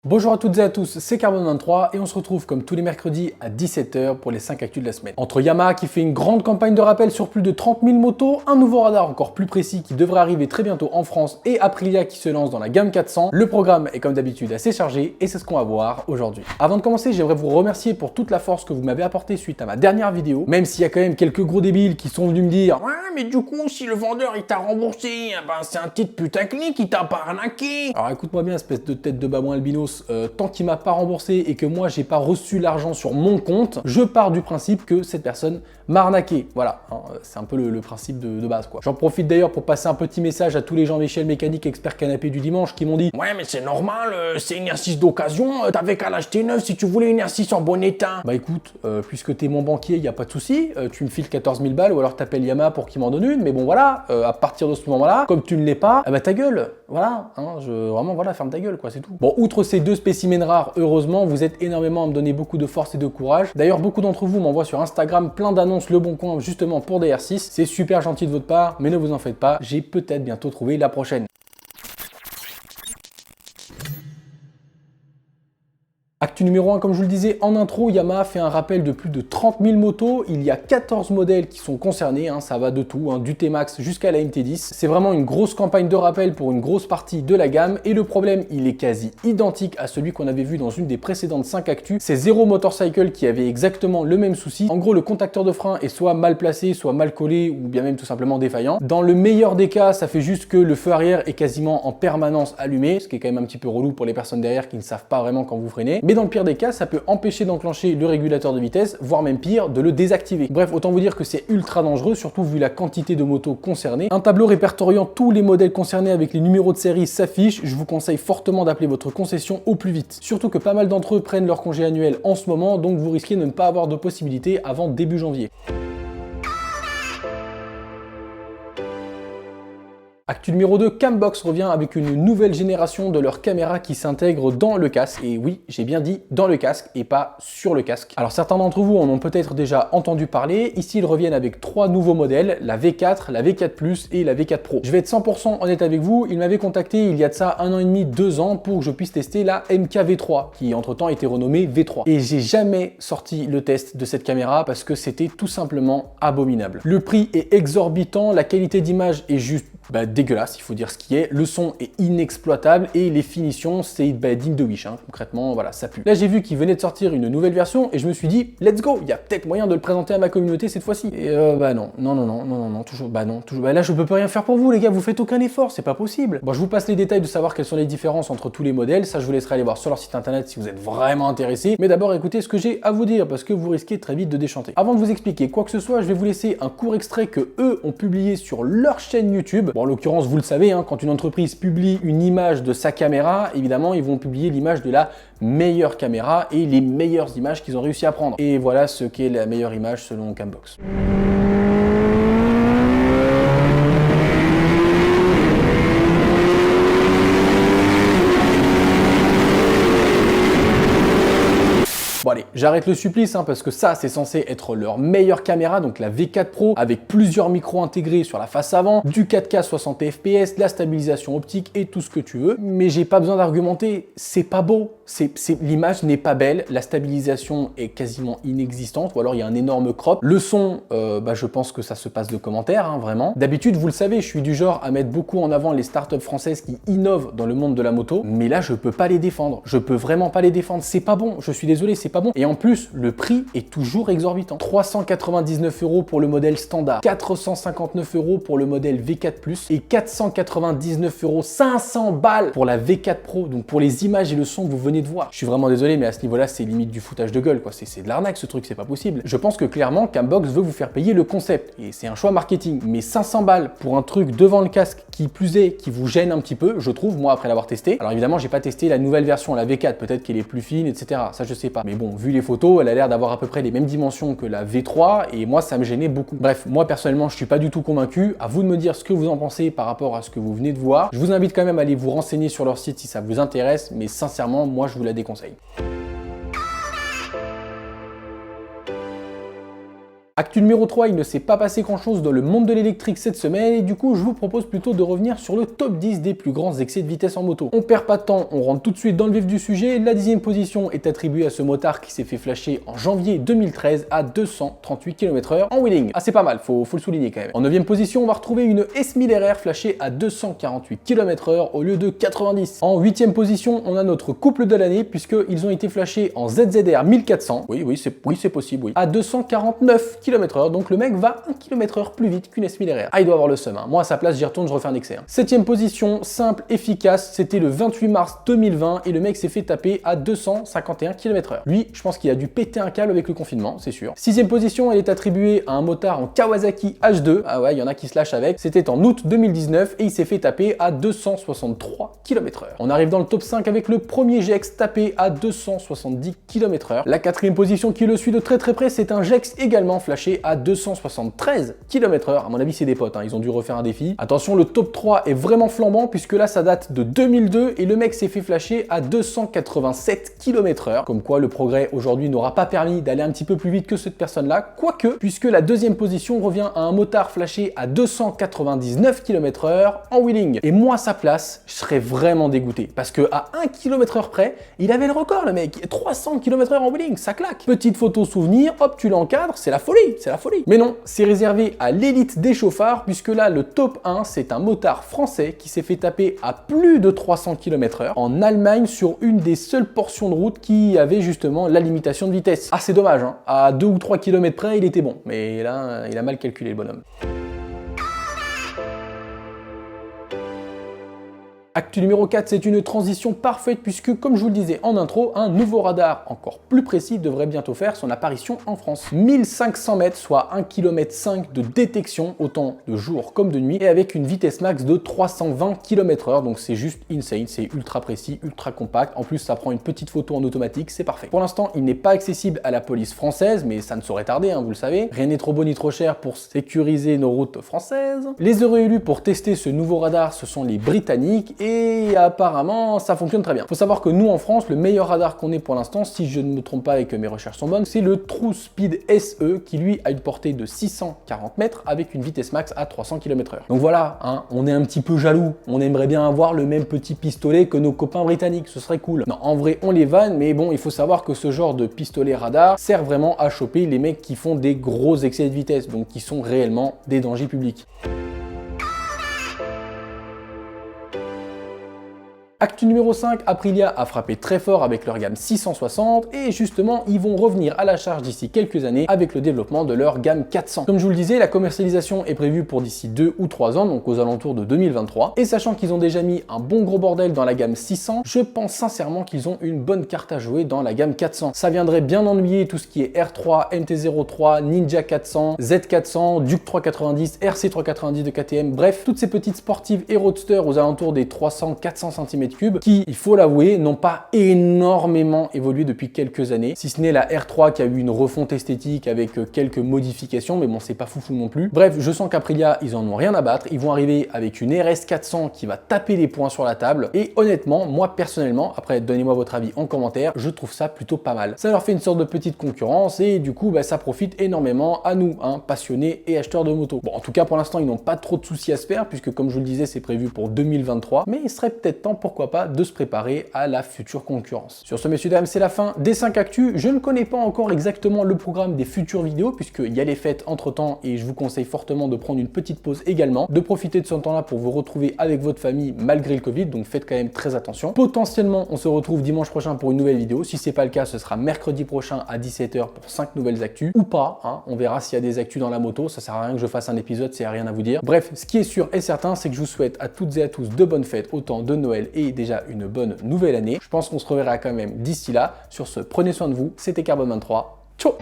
Bonjour à toutes et à tous, c'est Carbone23 et on se retrouve comme tous les mercredis à 17 h pour les 5 actus de la semaine. Entre Yamaha qui fait une grande campagne de rappel sur plus de 30 000 motos, un nouveau radar encore plus précis qui devrait arriver très bientôt en France et Aprilia qui se lance dans la gamme 400, le programme est comme d'habitude assez chargé et c'est ce qu'on va voir aujourd'hui. Avant de commencer, j'aimerais vous remercier pour toute la force que vous m'avez apportée suite à ma dernière vidéo, même s'il y a quand même quelques gros débiles qui sont venus me dire « Ouais mais du coup si le vendeur il t'a remboursé, ben c'est un titre putaclic qui t'a pas arnaqué !» Alors écoute-moi bien espèce de tête de babouin albinos, tant qu'il m'a pas remboursé et que moi j'ai pas reçu l'argent sur mon compte, je pars du principe que cette personne m'a arnaqué. Voilà, hein, c'est un peu le principe de base quoi. J'en profite d'ailleurs pour passer un petit message à tous les Jean-Michel mécanique expert canapé du dimanche qui m'ont dit « Ouais mais c'est normal, c'est une R6 d'occasion, t'avais qu'à l'acheter neuf si tu voulais une R6 en bon état. » Bah écoute, puisque t'es mon banquier, y a pas de souci, tu me files 14 000 balles ou alors t'appelles Yamaha pour qu'il m'en donne une, mais bon voilà, à partir de ce moment-là, comme tu ne l'es pas, bah ta gueule, voilà, hein, vraiment voilà, ferme ta gueule quoi, c'est tout. Bon, outre ces deux spécimens rares, heureusement, vous êtes énormément à me donner beaucoup de force et de courage. D'ailleurs, beaucoup d'entre vous m'envoient sur Instagram plein d'annonces Le Bon Coin justement pour des R6. C'est super gentil de votre part, mais ne vous en faites pas, j'ai peut-être bientôt trouvé la prochaine. Actu numéro 1, comme je vous le disais en intro, Yamaha fait un rappel de plus de 30 000 motos. Il y a 14 modèles qui sont concernés, hein, ça va de tout, hein, du T-Max jusqu'à la MT-10. C'est vraiment une grosse campagne de rappel pour une grosse partie de la gamme. Et le problème, il est quasi identique à celui qu'on avait vu dans une des précédentes 5 actus. C'est Zero Motorcycle qui avait exactement le même souci. En gros, le contacteur de frein est soit mal placé, soit mal collé, ou bien même tout simplement défaillant. Dans le meilleur des cas, ça fait juste que le feu arrière est quasiment en permanence allumé, ce qui est quand même un petit peu relou pour les personnes derrière qui ne savent pas vraiment quand vous freinez. Mais dans le pire des cas, ça peut empêcher d'enclencher le régulateur de vitesse, voire même pire, de le désactiver. Bref, autant vous dire que c'est ultra dangereux, surtout vu la quantité de motos concernées. Un tableau répertoriant tous les modèles concernés avec les numéros de série s'affiche. Je vous conseille fortement d'appeler votre concession au plus vite. Surtout que pas mal d'entre eux prennent leur congé annuel en ce moment, donc vous risquez de ne pas avoir de possibilité avant début janvier. Actu numéro 2, Cambox revient avec une nouvelle génération de leur caméra qui s'intègre dans le casque. Et oui, j'ai bien dit dans le casque et pas sur le casque. Alors certains d'entre vous en ont peut-être déjà entendu parler. Ici, ils reviennent avec 3 nouveaux modèles, la V4, la V4 Plus et la V4 Pro. Je vais être 100% honnête avec vous, ils m'avaient contacté il y a de ça 1 an et demi, 2 ans pour que je puisse tester la MK-V3 qui entre-temps a été renommée V3. Et j'ai jamais sorti le test de cette caméra parce que c'était tout simplement abominable. Le prix est exorbitant, la qualité d'image est juste dégueulasse, il faut dire ce qui est. Le son est inexploitable et les finitions, c'est digne de Wish. Hein. Concrètement, voilà, ça pue. Là, j'ai vu qu'ils venaient de sortir une nouvelle version et je me suis dit, let's go, il y a peut-être moyen de le présenter à ma communauté cette fois-ci. Et non, toujours, toujours. Là, je peux rien faire pour vous, les gars, vous faites aucun effort, c'est pas possible. Bon, je vous passe les détails de savoir quelles sont les différences entre tous les modèles. Ça, je vous laisserai aller voir sur leur site internet si vous êtes vraiment intéressé. Mais d'abord, écoutez ce que j'ai à vous dire parce que vous risquez très vite de déchanter. Avant de vous expliquer quoi que ce soit, je vais vous laisser un court extrait que eux ont publié sur leur chaîne YouTube. Bon, en l'occurrence, vous le savez, hein, quand une entreprise publie une image de sa caméra, évidemment, ils vont publier l'image de la meilleure caméra et les meilleures images qu'ils ont réussi à prendre. Et voilà ce qu'est la meilleure image selon Cambox. Bon allez, j'arrête le supplice parce que ça c'est censé être leur meilleure caméra, donc la V4 Pro avec plusieurs micros intégrés sur la face avant, du 4K 60 fps, de la stabilisation optique et tout ce que tu veux. Mais j'ai pas besoin d'argumenter, c'est pas beau, l'image n'est pas belle, la stabilisation est quasiment inexistante ou alors il y a un énorme crop. Le son, je pense que ça se passe de commentaires, hein, vraiment. D'habitude, vous le savez, je suis du genre à mettre beaucoup en avant les startups françaises qui innovent dans le monde de la moto, mais là je peux pas les défendre, je peux vraiment pas les défendre, c'est pas bon, je suis désolé, c'est pas bon. Et en plus, le prix est toujours exorbitant. 399 € pour le modèle standard, 459 € pour le modèle V4 Plus et 499 €, 500 balles pour la V4 Pro. Donc pour les images et le son que vous venez de voir. Je suis vraiment désolé, mais à ce niveau-là, c'est limite du foutage de gueule, quoi. C'est de l'arnaque ce truc, c'est pas possible. Je pense que clairement, Cambox veut vous faire payer le concept et c'est un choix marketing. Mais 500 balles pour un truc devant le casque qui plus est, qui vous gêne un petit peu, je trouve, moi après l'avoir testé. Alors évidemment, j'ai pas testé la nouvelle version, la V4, peut-être qu'elle est plus fine, etc. Ça, je sais pas. Mais bon, vu les photos, elle a l'air d'avoir à peu près les mêmes dimensions que la V3 et moi, ça me gênait beaucoup. Bref, moi personnellement, je suis pas du tout convaincu. À vous de me dire ce que vous en pensez par rapport à ce que vous venez de voir. Je vous invite quand même à aller vous renseigner sur leur site si ça vous intéresse, mais sincèrement, moi, je vous la déconseille. Actu Actu numéro 3, il ne s'est pas passé grand chose dans le monde de l'électrique cette semaine et du coup je vous propose plutôt de revenir sur le top 10 des plus grands excès de vitesse en moto. On perd pas de temps, on rentre tout de suite dans le vif du sujet. La 10e position est attribuée à ce motard qui s'est fait flasher en janvier 2013 à 238 km/h en wheeling. Ah c'est pas mal, faut le souligner quand même. En 9e position, on va retrouver une S1000RR flashée à 248 km/h au lieu de 90. En 8e position, on a notre couple de l'année puisqu'ils ont été flashés en ZZR 1400. Oui, c'est possible, oui. À 249 km/h, donc le mec va 1 km/h plus vite qu'une S1000RR. Ah, il doit avoir le seum, hein. Moi à sa place, j'y retourne, je refais un excès. 7e position, simple, efficace, c'était le 28 mars 2020 et le mec s'est fait taper à 251 km/h. Lui, je pense qu'il a dû péter un câble avec le confinement, c'est sûr. 6e position, elle est attribuée à un motard en Kawasaki H2. Ah ouais, il y en a qui se lâchent avec. C'était en août 2019 et il s'est fait taper à 263 km/h. On arrive dans le top 5 avec le premier Jex tapé à 270 km/h. La 4e position qui le suit de très près, c'est un Jex également flashé à 273 km/h. À mon avis, c'est des potes, hein. Ils ont dû refaire un défi. Attention, le top 3 est vraiment flambant puisque là, ça date de 2002 et le mec s'est fait flasher à 287 km/h. Comme quoi, le progrès aujourd'hui n'aura pas permis d'aller un petit peu plus vite que cette personne-là, quoique, puisque la 2e position revient à un motard flashé à 299 km/h en wheeling. Et moi, à sa place, je serais vraiment dégoûté parce que à 1 km/h près, il avait le record, le mec. 300 km/h en wheeling, ça claque. Petite photo souvenir, hop, tu l'encadres, c'est la folie, c'est la folie. Mais non, c'est réservé à l'élite des chauffards puisque là, le top 1, c'est un motard français qui s'est fait taper à plus de 300 km/h en Allemagne sur une des seules portions de route qui avait justement la limitation de vitesse. Ah, c'est dommage, hein. À 2 ou 3 km près, il était bon. Mais là, il a mal calculé le bonhomme. Actu numéro 4, c'est une transition parfaite puisque, comme je vous le disais en intro, un nouveau radar encore plus précis devrait bientôt faire son apparition en France. 1500 mètres, soit 1,5 km de détection, autant de jour comme de nuit, et avec une vitesse max de 320 km/h, donc c'est juste insane, c'est ultra précis, ultra compact. En plus, ça prend une petite photo en automatique, c'est parfait. Pour l'instant, il n'est pas accessible à la police française, mais ça ne saurait tarder, hein, vous le savez. Rien n'est trop beau ni trop cher pour sécuriser nos routes françaises. Les heureux élus pour tester ce nouveau radar, ce sont les Britanniques, et apparemment ça fonctionne très bien. Faut savoir que nous en France, le meilleur radar qu'on ait pour l'instant, si je ne me trompe pas et que mes recherches sont bonnes, c'est le TrueSpeed SE qui lui a une portée de 640 mètres avec une vitesse max à 300 km/h. Donc voilà, hein, on est un petit peu jaloux, on aimerait bien avoir le même petit pistolet que nos copains britanniques, ce serait cool. Non, en vrai on les vanne, mais bon, il faut savoir que ce genre de pistolet radar sert vraiment à choper les mecs qui font des gros excès de vitesse, donc qui sont réellement des dangers publics. Actu numéro 5, Aprilia a frappé très fort avec leur gamme 660 et justement ils vont revenir à la charge d'ici quelques années avec le développement de leur gamme 400. Comme je vous le disais, la commercialisation est prévue pour d'ici 2 ou 3 ans, donc aux alentours de 2023. Et sachant qu'ils ont déjà mis un bon gros bordel dans la gamme 600, je pense sincèrement qu'ils ont une bonne carte à jouer dans la gamme 400. Ça viendrait bien ennuyer tout ce qui est R3, MT-03, Ninja 400, Z400, Duke 390, RC390 de KTM, bref, toutes ces petites sportives et roadsters aux alentours des 300-400 cm3 qui, il faut l'avouer, n'ont pas énormément évolué depuis quelques années, si ce n'est la R3 qui a eu une refonte esthétique avec quelques modifications, mais bon, c'est pas foufou non plus. Bref, je sens qu'Aprilia, ils en ont rien à battre, ils vont arriver avec une RS 400 qui va taper les points sur la table, et honnêtement, moi personnellement, après donnez-moi votre avis en commentaire, je trouve ça plutôt pas mal. Ça leur fait une sorte de petite concurrence, et du coup, ça profite énormément à nous, hein, passionnés et acheteurs de motos. Bon, en tout cas, pour l'instant, ils n'ont pas trop de soucis à se faire, puisque comme je vous le disais, c'est prévu pour 2023, mais il serait peut-être temps, pourquoi pas, de se préparer à la future concurrence. Sur ce, messieurs, dames, c'est la fin des 5 actus. Je ne connais pas encore exactement le programme des futures vidéos, puisqu'il y a les fêtes entre temps, et je vous conseille fortement de prendre une petite pause également, de profiter de ce temps-là pour vous retrouver avec votre famille malgré le Covid, donc faites quand même très attention. Potentiellement, on se retrouve dimanche prochain pour une nouvelle vidéo. Si c'est pas le cas, ce sera mercredi prochain à 17 h pour 5 nouvelles actus, ou pas, hein. On verra s'il y a des actus dans la moto, ça sert à rien que je fasse un épisode, c'est rien à vous dire. Bref, ce qui est sûr et certain, c'est que je vous souhaite à toutes et à tous de bonnes fêtes, autant de Noël et déjà une bonne nouvelle année. Je pense qu'on se reverra quand même d'ici là. Sur ce, prenez soin de vous, c'était Carbone 23. Ciao!